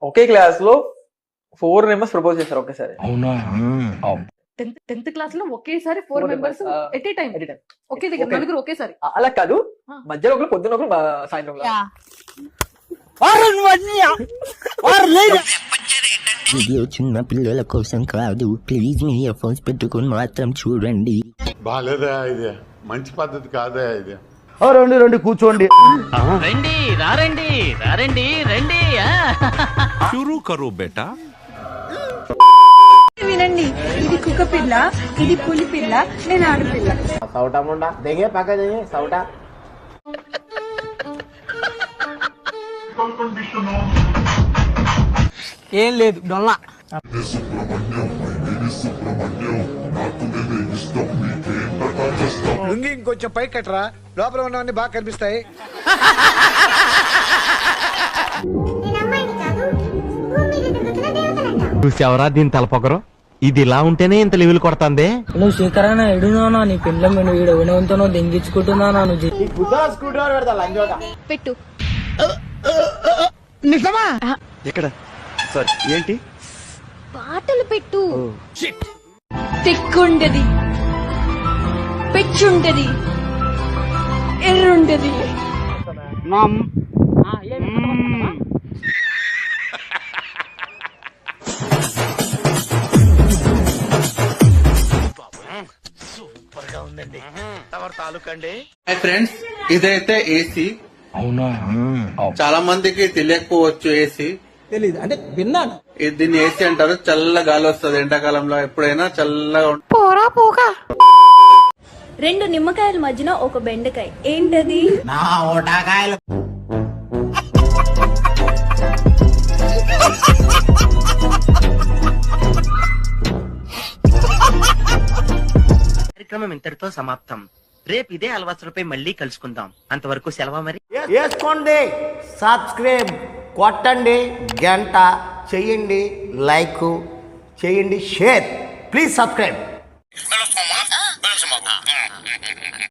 ఒకే class లో 4 members propose చేశారు ఒకేసారి. అవునా? 10th క్లాస్ లో ఒకేసారి 4 మెంబర్స్ ఎట్ ఏ టైం ఒకే దగ్గర Okay. నలుగురు ఒకేసారి. అలా కాదు, ఆ. మధ్యలో ఒకరు, పొద్దున ఒకరు, సాయంత్రం ఒకరు. వీడియో చిన్న పిల్లల కోసం కాదు, ప్లీజ్ మీ ఇయర్ ఫోన్స్ పెట్టుకుని మాత్రం చూడండి. బాలేదా ఇది? మంచి పద్ధతి కాదా ఇది? రండి కూర్చోండి. రండి రారండి రారండి రండి. शुरू करो बेटा. వినండి, ఇది కుక్క పిల్ల, ఇది పులి పిల్ల, నేను ఆడపిల్ల. సౌటముండా దిగే పక్క దిగే సౌట. ఏం లేదు డొల్లా. లుంగి ఇంకొంచెం పై కట్టరా, లోపల ఉన్నవన్నీ బాగా కనిపిస్తాయి. చూసావరా దీని తలపొగరు? ఇది ఇలా ఉంటేనే ఇంత లెవెల్ కొడతాందే. నువ్వు శేఖరాన ఎడునానా నీ పిల్ల మేము వీడు వినవంతో దెంగించుకుంటున్నానా నువ్వు? స్కూల్ డ్రైవర్ పెడతా లంజోట. పెట్టు. నిజమా? ఎక్కడ? సారీ ఏంటి? పాటలు పెట్టు. తిక్కుంటది, పెచ్చుంటది, ఎర్రుంటది. హాయ్ ఫ్రెండ్స్, ఇదైతే ఏసీ. అవునా? చాలా మందికి తెలియకపోవచ్చు ఏసీ. తెలీదు అంటే విన్నాను. దీన్ని ఏసీ అంటారు. చల్ల గాలి వస్తుంది ఎండాకాలంలో, ఎప్పుడైనా చల్లగా ఉంటుంది. రెండు నిమ్మకాయల మధ్యన ఒక బెండకాయ, ఏంటది? కార్యక్రమం ఇంతటితో సమాప్తం. రేపు ఇదే అలవాసులపై మళ్ళీ కలుసుకుందాం. అంతవరకు సెలవు మరి. వేసుకోండి, సబ్స్క్రైబ్ కొట్టండి, గంట చెయ్యండి, లైక్ చేయండి, షేర్. Please subscribe.